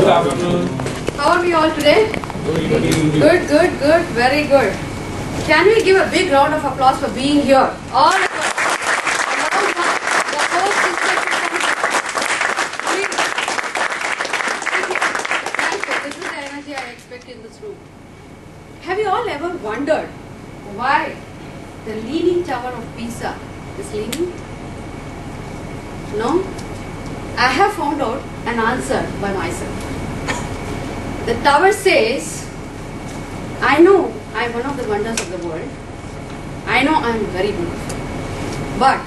Good afternoon. How are we all today? Good, good, good, very good. Can we give a big round of applause for being here? All of us. The whole system. Please. Thank you. This is the energy I expect in this room. Have you all ever wondered why the Leaning Tower of Pisa is leaning? No? I have found out an answer by myself. The tower says, I know I am one of the wonders of the world. I know I am very beautiful. But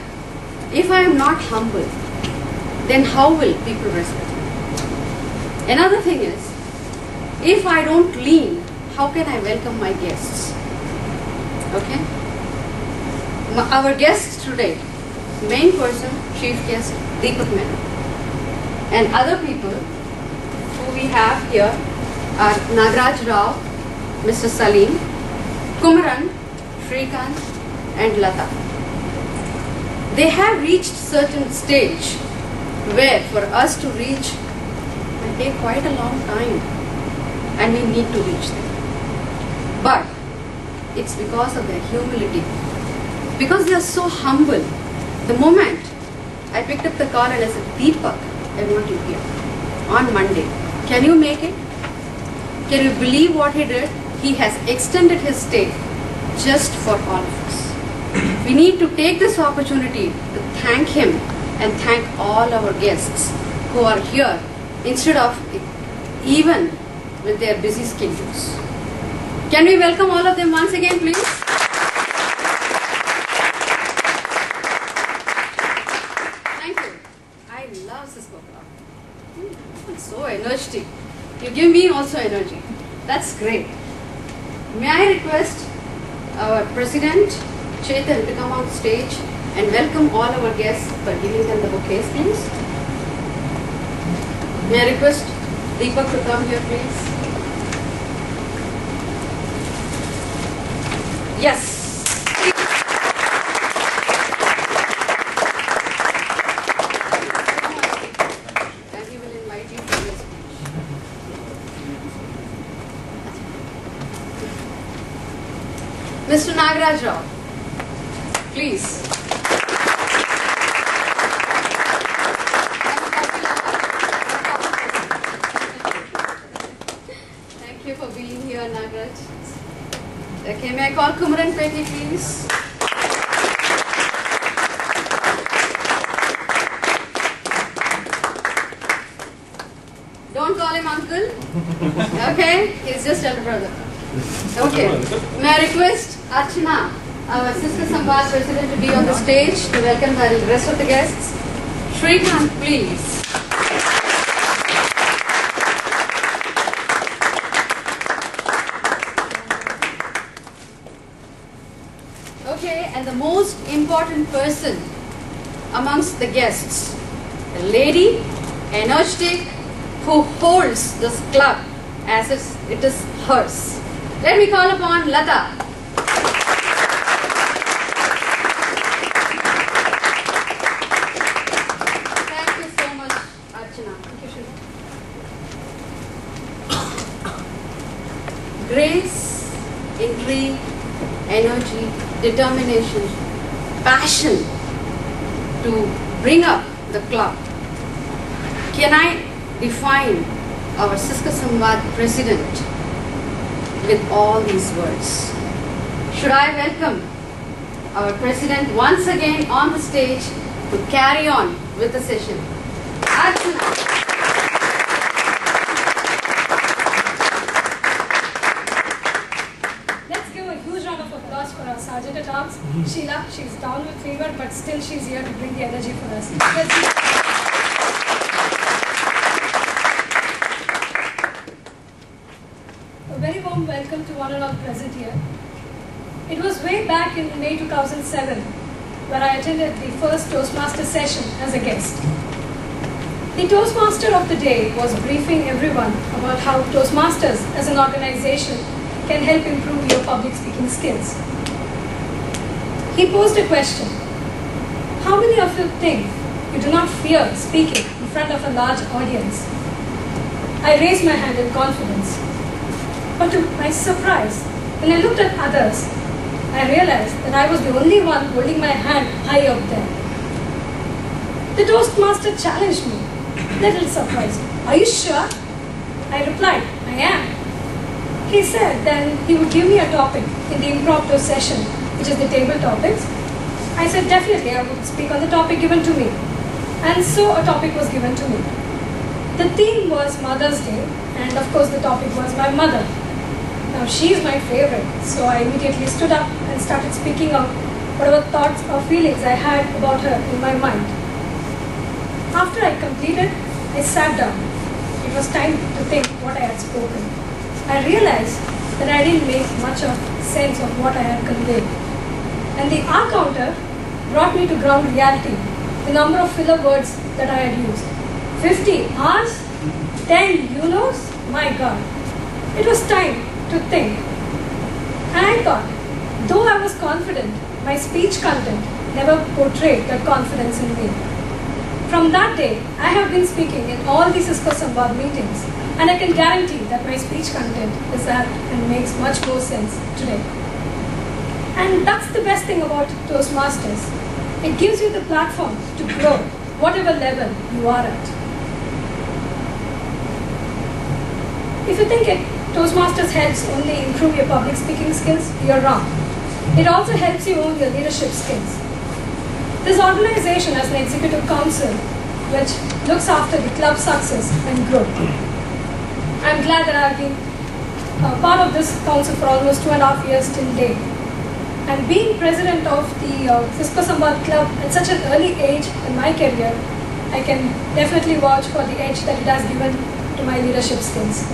if I am not humble, then how will people respect me? Another thing is, if I don't lean, how can I welcome my guests? Okay? Our guests today, main person, chief guest, Deepak Menon. And other people who we have here are Nagaraj Rao, Mr. Salim, Kumaran, Shrikant and Lata. They have reached certain stage where for us to reach will take quite a long time and we need to reach them. But it's because of their humility. Because they are so humble. The moment I picked up the call and I said, Deepak, I want you here on Monday. Can you make it? Can you believe what he did? He has extended his stay just for all of us. We need to take this opportunity to thank him and thank all our guests who are here instead of even with their busy schedules. Can we welcome all of them once again, please? Thank you. I love Cisco Vani. It's so energetic. You give me also energy. That's great. May I request our President, Chetan, to come on stage and welcome all our guests by giving them the bouquets, please. May I request Deepak to come here, please? Yes. And he will invite you for your speech. Mr. Nagaraj Rao, please. Thank you for being here, Nagaraj. Okay, may I call Kumaran Peti, please? Don't call him uncle. Okay, he's just elder brother. Okay, may I request Archana, our Cisco Vani president, to be on the stage to welcome the rest of the guests. Shrikant, please. Okay, and the most important person amongst the guests, a lady, energetic, who holds this club as if it is hers. Let me call upon Lata. Thank you so much, Archana. Thank you, Shri. Grace, intrigue, energy, determination, passion to bring up the club. Can I define our Cisco Vani president with all these words? Should I welcome our president once again on the stage to carry on with the session? Archana. Let's give a huge round of applause for our Sergeant at Arms, Sheila. She's down with fever, but still she's here to bring the energy for us. A very warm welcome to one and all present here. It was way back in May 2007 where I attended the first Toastmasters session as a guest. The Toastmaster of the day was briefing everyone about how Toastmasters as an organization can help improve your public speaking skills. He posed a question. How many of you think you do not fear speaking in front of a large audience? I raised my hand in confidence. But to my surprise, when I looked at others, I realized that I was the only one holding my hand high up there. The Toastmaster challenged me, little surprised. Are you sure? I replied, I am. He said then he would give me a topic in the impromptu session, which is the table topics. I said definitely I would speak on the topic given to me. And so a topic was given to me. The theme was Mother's Day, and of course the topic was my mother. Now she is my favorite, so I immediately stood up and started speaking out whatever thoughts or feelings I had about her in my mind. After I completed, I sat down. It was time to think what I had spoken. I realized that I didn't make much of sense of what I had conveyed. And the R counter brought me to ground reality, the number of filler words that I had used. 50 R's, 10 you knows, my God. It was time to think. And I thought, though I was confident, my speech content never portrayed that confidence in me. From that day, I have been speaking in all the Cisco Samvad meetings, and I can guarantee that my speech content is apt and makes much more sense today. And that's the best thing about Toastmasters. It gives you the platform to grow, whatever level you are at. If you think Toastmasters helps only improve your public speaking skills, you're wrong. It also helps you own your leadership skills. This organization has an executive council which looks after the club's success and growth. I'm glad that I've been part of this council for almost 2.5 years till date. And being president of the Cisco Samvad Club at such an early age in my career, I can definitely vouch for the edge that it has given to my leadership skills.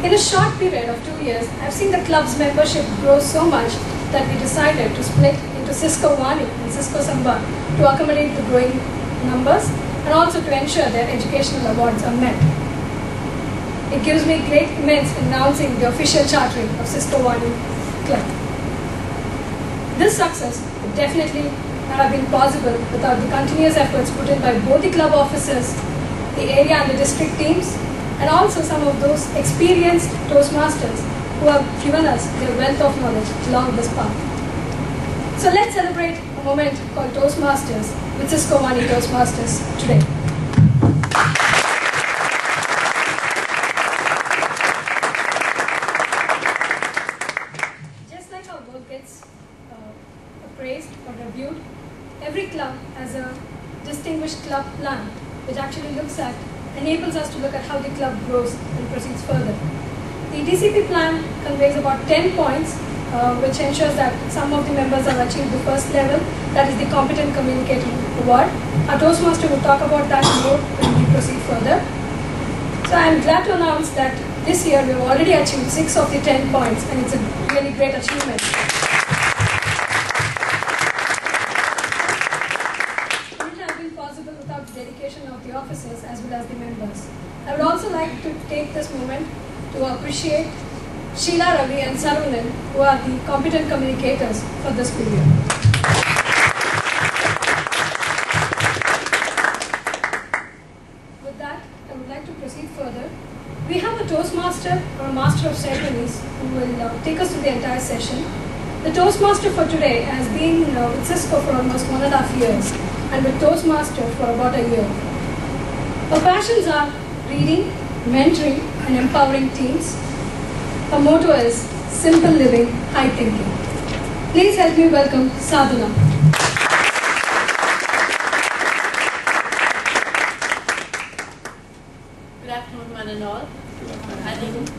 In a short period of 2 years, I've seen the club's membership grow so much that we decided to split into Cisco Vani and Cisco Samvad to accommodate the growing numbers and also to ensure their educational awards are met. It gives me great immense in announcing the official chartering of Cisco Vani Club. This success would definitely not have been possible without the continuous efforts put in by both the club officers, the area and the district teams, and also some of those experienced Toastmasters who have given us their wealth of knowledge along this path. So let's celebrate a moment called Toastmasters with Cisco Vani Toastmasters today. Just like our work gets appraised or reviewed, every club has a distinguished club plan which actually enables us to look at how the club grows and proceeds further. The DCP plan conveys about 10 points which ensures that some of the members have achieved the first level, that is the competent communicator award. Our Toastmaster will talk about that more when we proceed further. So I am glad to announce that this year we have already achieved 6 of the 10 points, and it's a really great achievement. Without the dedication of the officers as well as the members. I would also like to take this moment to appreciate Sheila, Ravi and Sarunan, who are the competent communicators for this period. With that, I would like to proceed further. We have a Toastmaster or a Master of Ceremonies who will take us through the entire session. The Toastmaster for today has been with Cisco for almost 1.5 years. And with Toastmaster for about a year. Her passions are reading, mentoring, and empowering teams. Her motto is simple living, high thinking. Please help me welcome Sadhana. Good afternoon, one and all. I think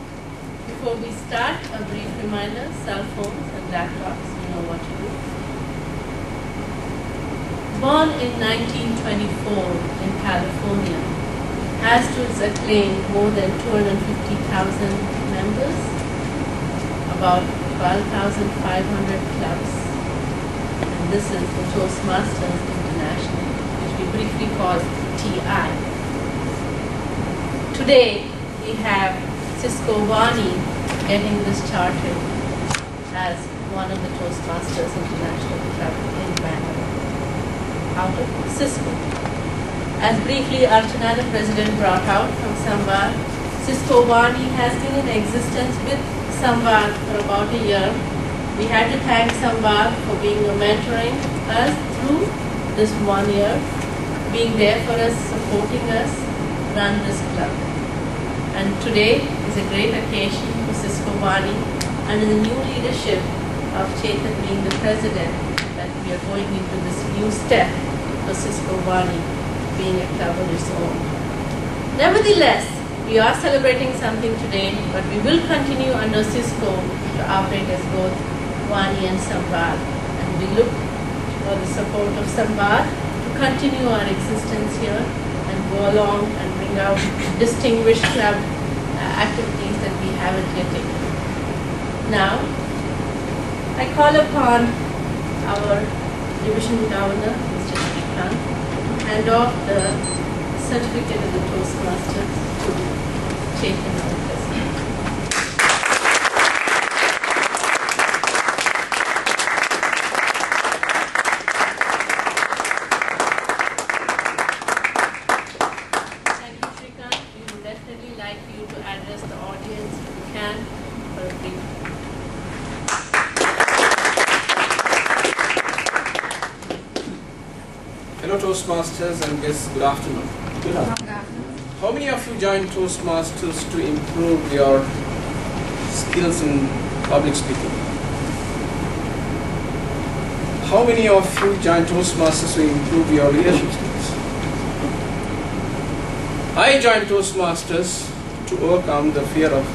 before we start, a brief reminder: cell phones and laptops, you know what to do. Born in 1924 in California, has to its acclaim more than 250,000 members, about 12,500 clubs, and this is the Toastmasters International, which we briefly call TI. Today we have Cisco Vani getting this chartered as one of the Toastmasters International Club in Bangalore, out of Cisco. As briefly Archana, the president, brought out from Samvad, Cisco Vani has been in existence with Samvad for about a year. We had to thank Samvad for being mentoring us through this 1 year, being there for us, supporting us, run this club. And today is a great occasion for Cisco Vani under the new leadership of Chetan being the president, that we are going into this new step for Cisco Vani being a club of its own. Nevertheless, we are celebrating something today, but we will continue under Cisco to operate as both Vani and Samvad. And we look for the support of Samvad to continue our existence here and go along and bring out distinguished club activities that we haven't yet taken. Now, I call upon our division governor, Mr. Srikanth, to hand off the certificate of the Toastmasters to Chetan, our president. Thank you, Srikanth. We would definitely like you to address the audience if you can for a brief. Hello Toastmasters and guests, good afternoon. Good afternoon. How many of you joined Toastmasters to improve your skills in public speaking? How many of you joined Toastmasters to improve your leadership skills? I joined Toastmasters to overcome the fear of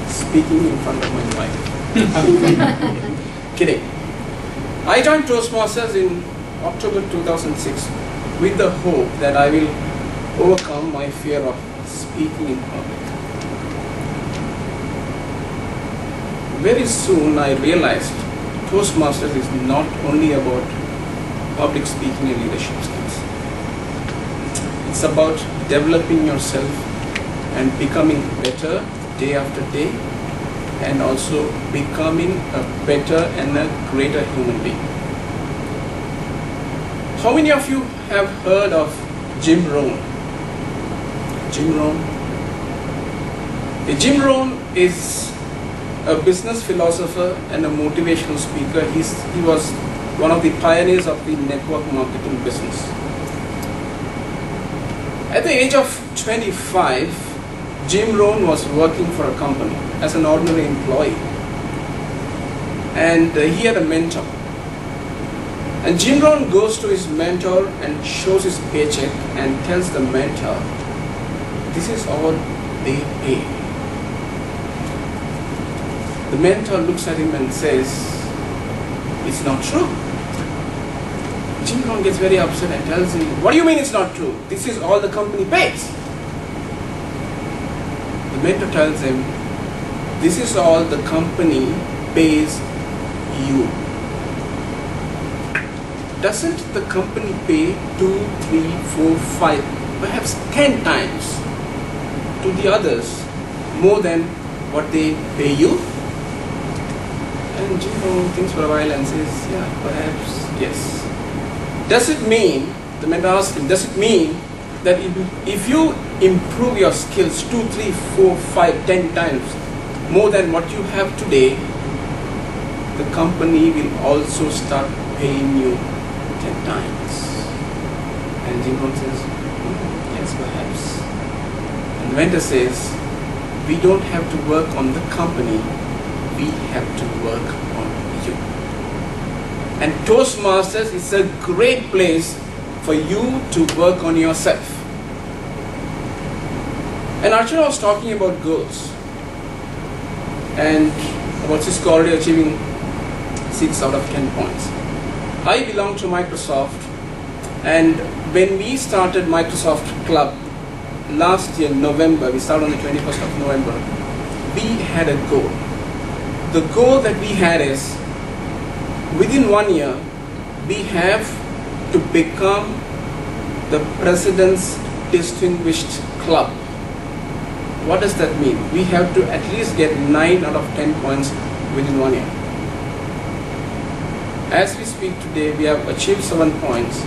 speaking in front of my wife. Kidding. I joined Toastmasters in October 2006 with the hope that I will overcome my fear of speaking in public. Very soon I realized Toastmasters is not only about public speaking and leadership skills. It's about developing yourself and becoming better day after day, and also becoming a better and a greater human being. How many of you have heard of Jim Rohn? Jim Rohn? Jim Rohn is a business philosopher and a motivational speaker. He was one of the pioneers of the network marketing business. At the age of 25, Jim Rohn was working for a company as an ordinary employee, and he had a mentor. And Jim Rohn goes to his mentor and shows his paycheck and tells the mentor, this is all they pay. The mentor looks at him and says, it's not true. Jim Rohn gets very upset and tells him, what do you mean it's not true? This is all the company pays. The mentor tells him, this is all the company pays you. Doesn't the company pay 2, 3, 4, 5, perhaps 10 times to the others more than what they pay you? And Jim Rohn thinks for a while and says, yeah, perhaps, yes. Does it mean, the mentor asks him, does it mean that if you improve your skills 2, 3, 4, 5, 10 times more than what you have today, the company will also start paying you 10 times? And Jim Rohn says, yes, perhaps. And the mentor says, we don't have to work on the company, we have to work on you. And Toastmasters is a great place for you to work on yourself. And Archana was talking about goals and about Cisco already achieving 6 out of 10 points. I belong to Microsoft, and when we started Microsoft Club last year, November, we started on the 21st of November, we had a goal. The goal that we had is, within 1 year, we have to become the President's Distinguished Club. What does that mean? We have to at least get 9 out of 10 points within 1 year. As we speak today, we have achieved 7 points,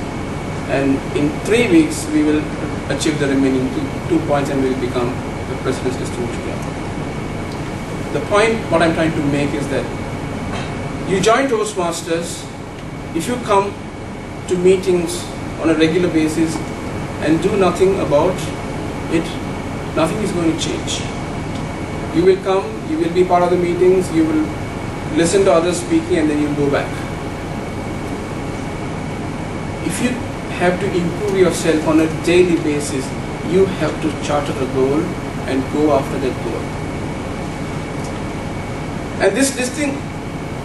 And in 3 weeks, we will achieve the remaining two points and we will become the President's Distinguished Guest. The point what I'm trying to make is that you join Toastmasters, if you come to meetings on a regular basis and do nothing about it, nothing is going to change. You will come, you will be part of the meetings, you will listen to others speaking, and then you'll go back. If you have to improve yourself on a daily basis, you have to charter a goal and go after that goal. And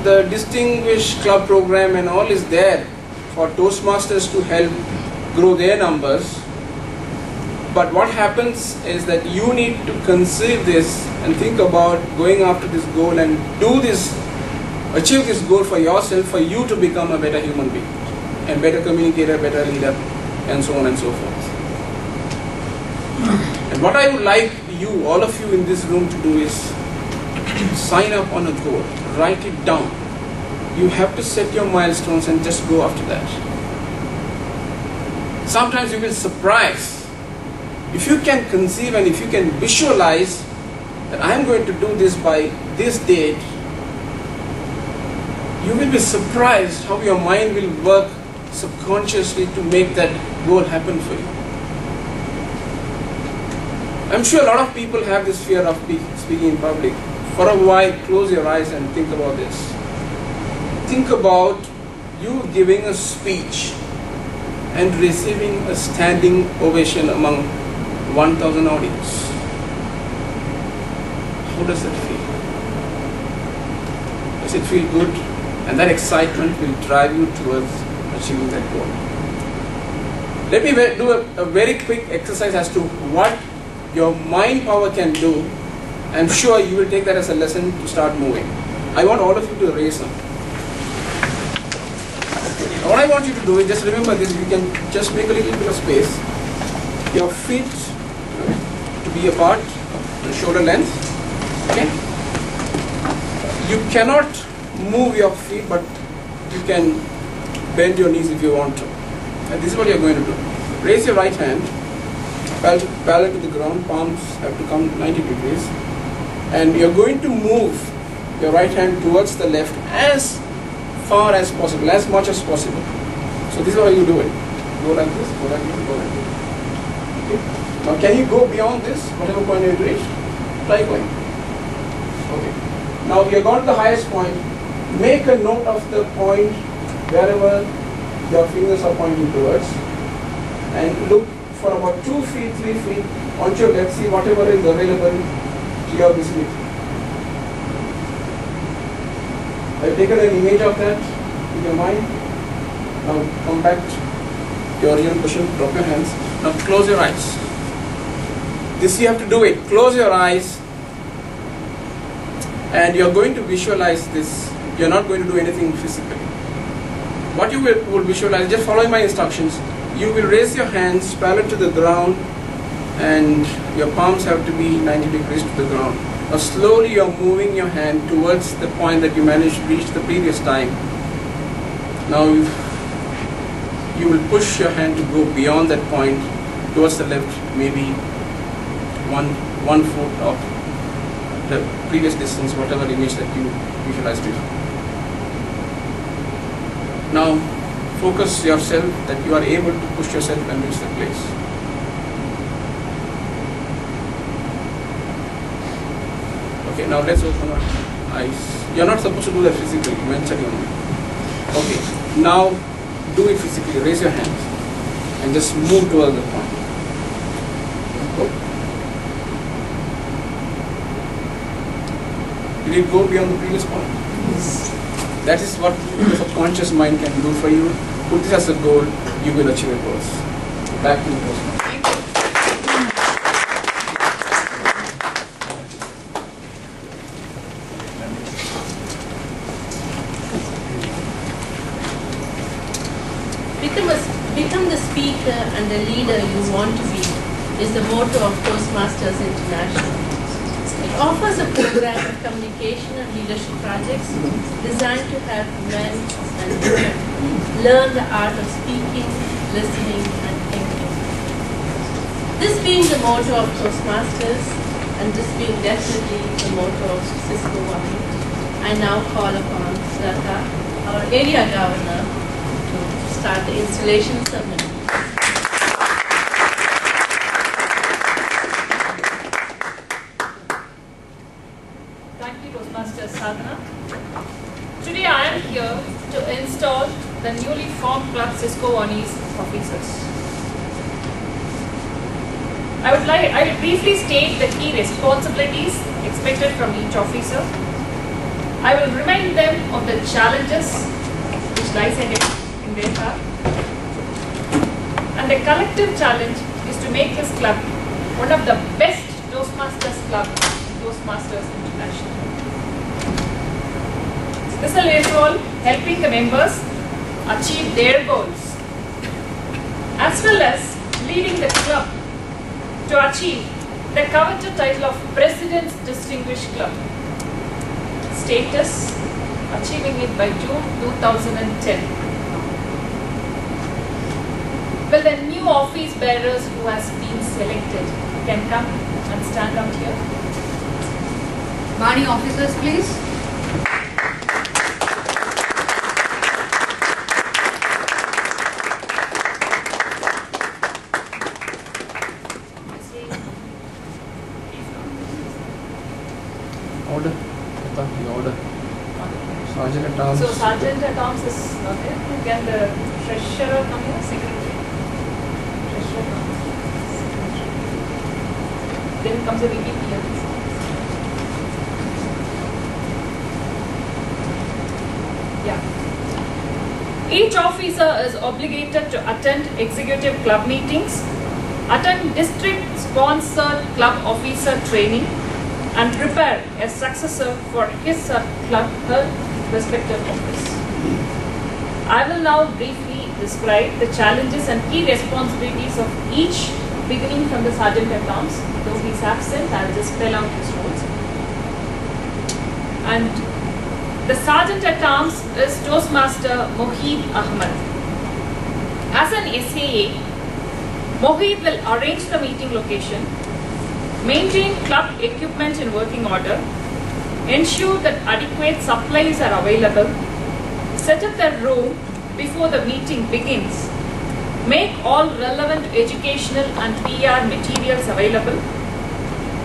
the Distinguished Club program and all is there for Toastmasters to help grow their numbers. But what happens is that you need to conceive this and think about going after this goal and do this, achieve this goal for yourself, for you to become a better human being and better communicator, better leader, and so on and so forth. And what I would like you, all of you in this room, to do is sign up on a goal, write it down. You have to set your milestones and just go after that. Sometimes you will be surprised. If you can conceive and if you can visualize that I am going to do this by this date, you will be surprised how your mind will work subconsciously to make that goal happen for you. I'm sure a lot of people have this fear of speaking in public. For a while, close your eyes and think about this. Think about you giving a speech and receiving a standing ovation among 1,000 audience. How does that feel? Does it feel good? And that excitement will drive you towards achieving that goal. Let me do a very quick exercise as to what your mind power can do. I'm sure you will take that as a lesson to start moving. I want all of you to raise them. What I want you to do is just remember this. You can just make a little bit of space. Your feet to be apart, the shoulder length. Okay. You cannot move your feet, but you can bend your knees if you want to. And this is what you're going to do. Raise your right hand, parallel to the ground, palms have to come 90 degrees. And you're going to move your right hand towards the left as far as possible, as much as possible. So this is how you do it. Go like this, go like this, go like this. Okay. Now can you go beyond this, whatever point you reach? Try going. Okay. Now you have got the highest point. Make a note of the point wherever your fingers are pointing towards, and look for about 2 feet, 3 feet on your left. See whatever is available to your vicinity. Have you taken an image of that in your mind? Now come back to your original position. Drop your hands. Now close your eyes. This you have to do it. Close your eyes, and you're going to visualize this. You're not going to do anything physically. What you will visualize, just following my instructions, you will raise your hands parallel to the ground and your palms have to be 90 degrees to the ground. Now slowly you're moving your hand towards the point that you managed to reach the previous time. Now you will push your hand to go beyond that point towards the left, maybe one foot of the previous distance, whatever image that you visualized before. Now focus yourself that you are able to push yourself and reach the place. Okay, now let's open our eyes. You're not supposed to do that physically, mentally only. Okay, now do it physically. Raise your hands and just move towards the point. Did it go beyond the previous point? Yes. That is what the subconscious mind can do for you. Put this as a goal, you will achieve your goals. Back to the Toastmasters. Become the speaker and the leader you want to be is the motto of Toastmasters International. It offers a program of communication and leadership projects designed to help men and women learn the art of speaking, listening and thinking. This being the motto of Toastmasters, and this being definitely the motto of Cisco Vani, I now call upon Lata, our area governor, to start the installation ceremony. Thank you, Toastmasters Sadhana. Today I am here to install the newly formed club Cisco Vani's officers. I will briefly state the key responsibilities expected from each officer. I will remind them of the challenges which lies in their path. And the collective challenge is to make this club one of the best Toastmasters clubs in Toastmasters International. This will involve helping the members achieve their goals, as well as leading the club to achieve the coveted title of President's Distinguished Club status, achieving it by June 2010. Well, the new office bearers who has been selected can come and stand out here. Vani officers, please. Order. Order. Sergeant at Arms. So Sergeant at Arms is not there. Can the treasurer come here? Secretary. Treasurer comes. Secretary. Then comes the VP here. Yeah. Each officer is obligated to attend executive club meetings, attend district-sponsored club officer training, and prepare a successor for his or her respective office. I will now briefly describe the challenges and key responsibilities of each, beginning from the Sergeant at Arms. Though he is absent, I will just spell out his roles. And the Sergeant at Arms is Toastmaster Mohid Ahmed. As an SAA, Mohid will arrange the meeting location, maintain club equipment in working order, ensure that adequate supplies are available, set up the room before the meeting begins, make all relevant educational and PR materials available,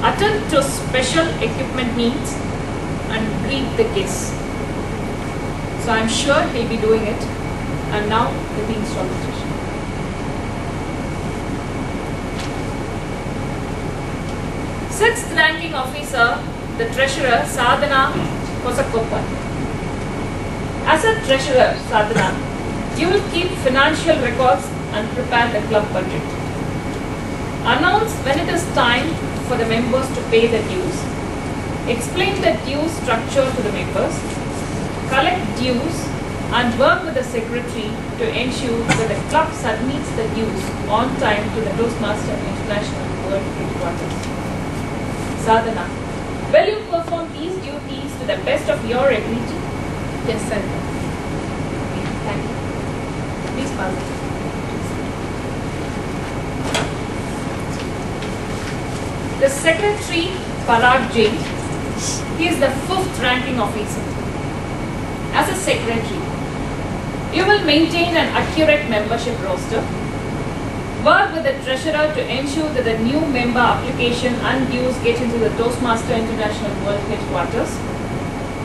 attend to special equipment needs, and greet the guests. So I'm sure he'll be doing it, and now he'll be installing the treasurer. Sixth ranking officer, the treasurer Sadhana Kosakoppan. As a treasurer, Sadhana, you will keep financial records and prepare the club budget. Announce when it is time for the members to pay the dues. Explain the dues structure to the members. Collect dues and work with the secretary to ensure that the club submits the dues on time to the Toastmaster International World Headquarters. Sadhana, will you perform these duties to the best of your ability? Yes, sir. Thank you. Please pass it. The secretary, Parag Jain, he is the fifth ranking officer. As a secretary, you will maintain an accurate membership roster, work with the treasurer to ensure that the new member application and dues get into the Toastmaster International World Headquarters,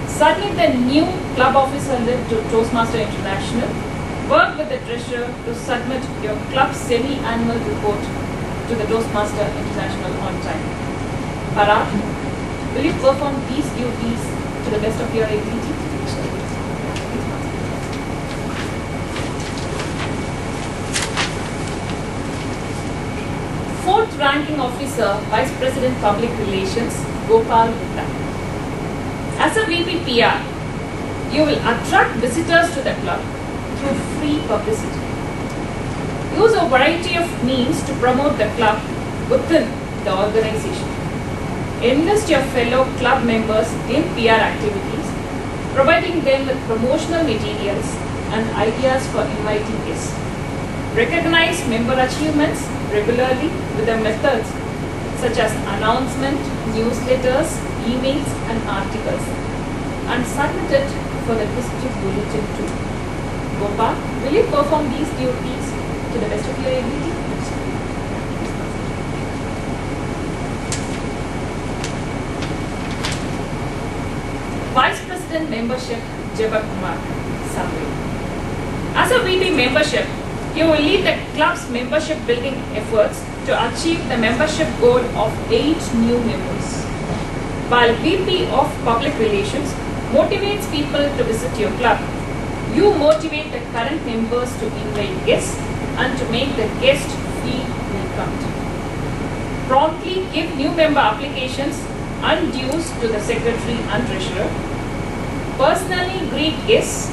submit the new club officer list to Toastmaster International, work with the treasurer to submit your club semi-annual report to the Toastmaster International on time. Parag, will you perform these duties to the best of your ability? Fourth ranking officer, Vice President Public Relations, Gopal Gupta. As a VP PR, you will attract visitors to the club through free publicity. Use a variety of means to promote the club within the organization. Enlist your fellow club members in PR activities, providing them with promotional materials and ideas for inviting guests. Recognize member achievements regularly with the methods such as announcement, newsletters, emails and articles, and submit it for the district bulletin too. Gopal, will you perform these duties to the best of your ability? Vice President Membership, Jeba Kumar, summary. As a VP membership, you will lead the club's membership building efforts to achieve the membership goal of 8 new members. While VP of Public Relations motivates people to visit your club, you motivate the current members to invite guests and to make the guests feel welcomed. Promptly give new member applications and dues to the secretary and treasurer. Personally greet guests.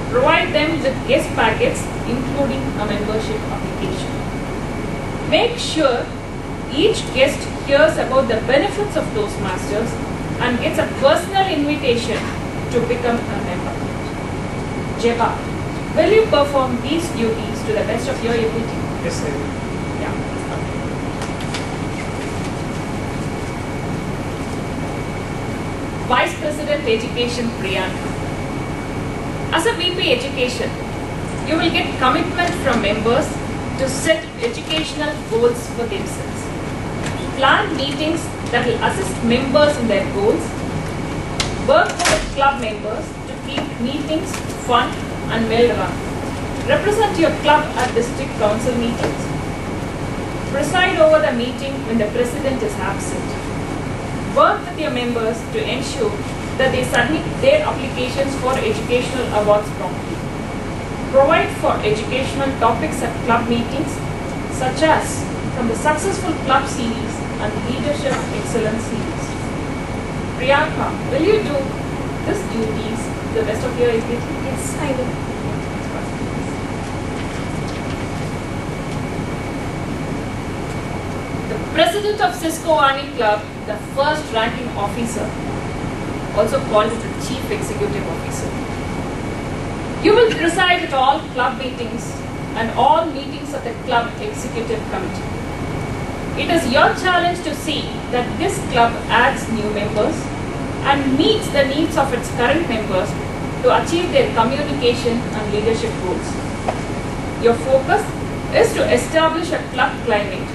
Provide them with guest packets including a membership application. Make sure each guest hears about the benefits of Toastmasters and gets a personal invitation to become a member. Jeba, will you perform these duties to the best of your ability? Yes, I will. Yeah. Vice President Education Priyanka. As a VP Education, you will get commitment from members to set educational goals for themselves. Plan meetings that will assist members in their goals. Work with club members to keep meetings fun and well run. Represent your club at district council meetings. Preside over the meeting when the president is absent. Work with your members to ensure that they submit their applications for educational awards promptly. Provide for educational topics at club meetings, such as from the Successful Club series and Leadership Excellence series. Priyanka, will you do these duties to the best of your ability? Yes, I will. The President of Cisco Vani Club, the first ranking officer, also called the Chief Executive Officer. You will preside at all club meetings and all meetings of the club executive committee. It is your challenge to see that this club adds new members and meets the needs of its current members to achieve their communication and leadership goals. Your focus is to establish a club climate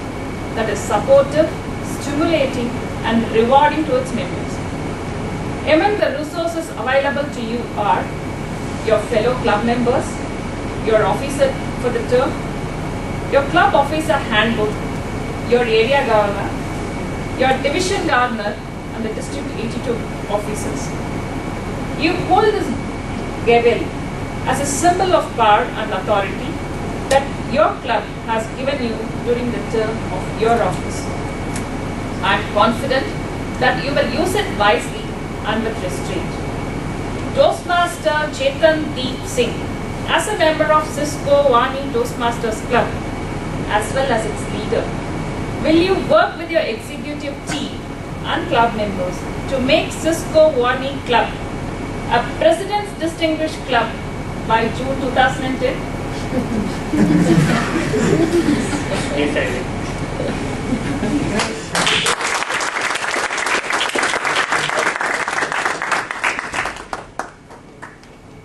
that is supportive, stimulating and rewarding to its members. Among the resources available to you are your fellow club members, your officer for the term, your club officer handbook, your area governor, your division governor and the district 82 officers. You hold this gavel as a symbol of power and authority that your club has given you during the term of your office. I am confident that you will use it wisely and with restraint. Toastmaster Chetan Deep Singh, as a member of Cisco Vani Toastmasters Club, as well as its leader, will you work with your executive team and club members to make Cisco Vani Club a President's Distinguished Club by June 2010? Yes, I will.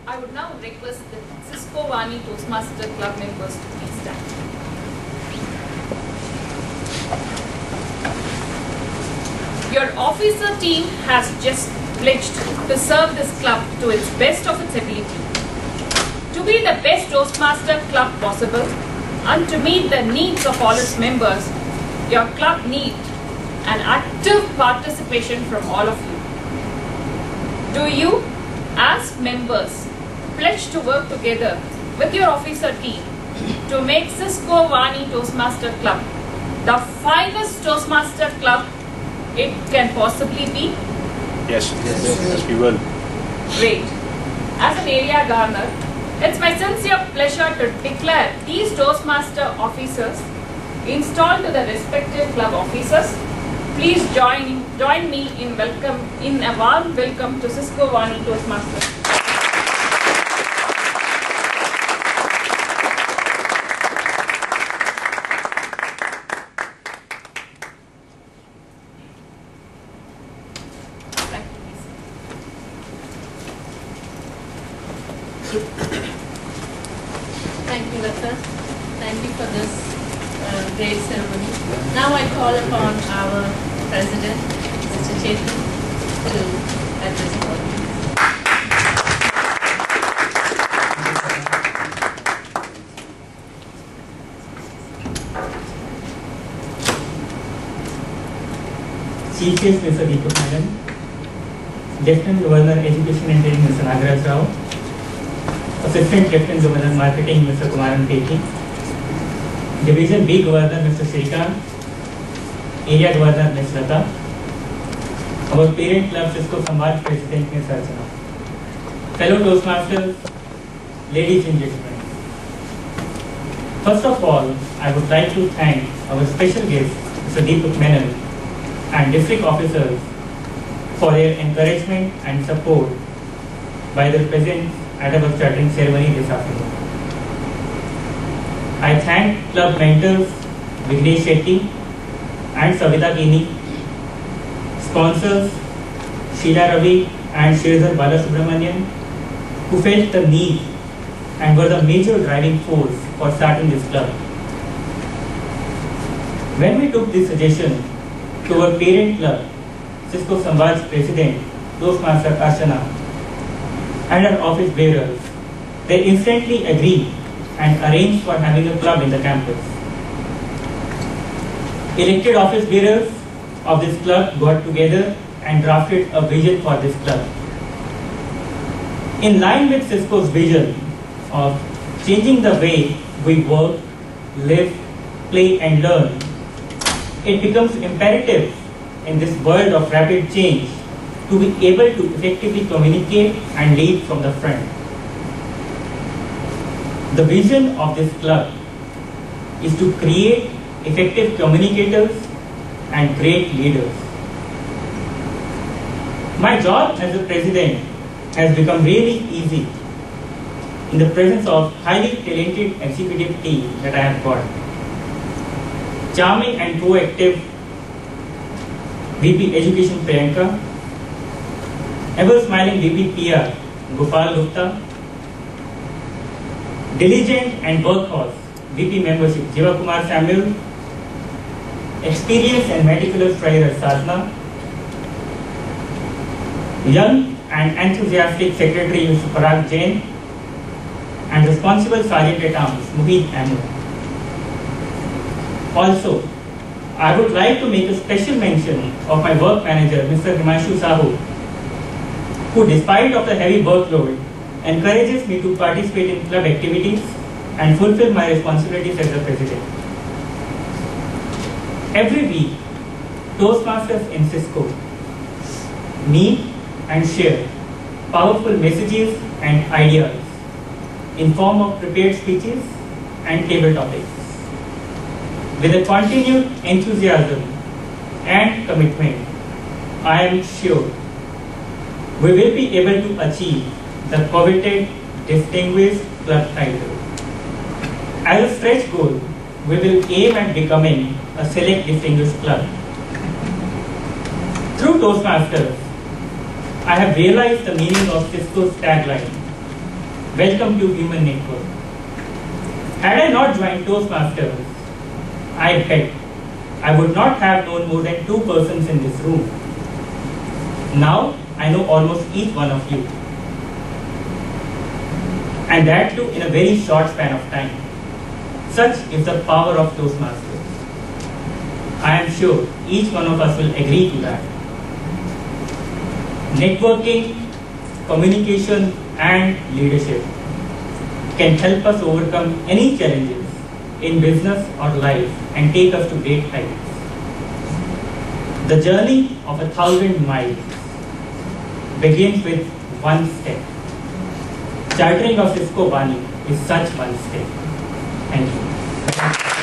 I would now request the Cisco Vani Toastmaster Club members to please stand. Your officer team has just pledged to serve this club to its best of its ability. To be the best Toastmaster club possible and to meet the needs of all its members, your club needs an active participation from all of you. Do you, as members, pledge to work together with your officer team to make Cisco Vani Toastmaster Club the finest Toastmaster club it can possibly be? Yes, we will. Great. As an area governor, it's my sincere pleasure to declare these Toastmaster officers installed to the respective club officers. Please join me in a warm welcome to Cisco Vani Toastmasters. Thank you, Lata. Thank you for this great ceremony. Now I call upon our President, Mr. Chetan, to address the audience. Chief Guest Mr. Deepak Menon, Lieutenant Governor Education and Training Mr. Nagaraj Rao, Assistant Lieutenant Governor Marketing Mr. Kumaran Peki, Division B Governor Mr. Shrikant, Area Governor Ms. Lata, our parent club Cisco Vani President Ms. Archana, fellow Toastmasters, ladies and gentlemen. First of all, I would like to thank our special guest Mr. Deepak Menon and district officers for their encouragement and support by their presence at our starting ceremony this afternoon. I thank club mentors Vignesh Shetty and Savita Kini, sponsors Sheila Ravi and Sridhar Balasubramanian, who felt the need and were the major driving force for starting this club. When we took this suggestion to our parent club, Cisco Vani's President, Toastmaster Archana, and our office bearers, they instantly agreed and arranged for having a club in the campus. Elected office bearers of this club got together and drafted a vision for this club. In line with Cisco's vision of changing the way we work, live, play and learn, it becomes imperative in this world of rapid change to be able to effectively communicate and lead from the front. The vision of this club is to create effective communicators and great leaders. My job as a president has become really easy in the presence of highly talented executive team that I have got. Charming and proactive VP Education Priyanka, ever smiling VP PR Gopal Gupta, diligent and workhorse VP Membership Jiva Kumar Samuel, experienced and meticulous treasurer Sadhna, young and enthusiastic Secretary Mr. Parag Jain, and responsible Sergeant at Arms Mohit Ahmed. Also, I would like to make a special mention of my work manager, Mr. Himanshu Sahu, who despite of the heavy workload, encourages me to participate in club activities and fulfill my responsibilities as the president. Every week, Toastmasters in Cisco meet and share powerful messages and ideas in form of prepared speeches and table topics. With a continued enthusiasm and commitment, I am sure we will be able to achieve the coveted distinguished club title. As a stretch goal, we will aim at becoming a select distinguished club. Through Toastmasters, I have realized the meaning of Cisco's tagline, "Welcome to Human Network." Had I not joined Toastmasters, I bet I would not have known more than 2 persons in this room. Now I know almost each one of you. And that too in a very short span of time. Such is the power of Toastmasters. I am sure each one of us will agree to that. Networking, communication and leadership can help us overcome any challenges in business or life and take us to great heights. The journey of 1,000 miles begins with one step. Chartering of Cisco Vani is such one step. Thank you.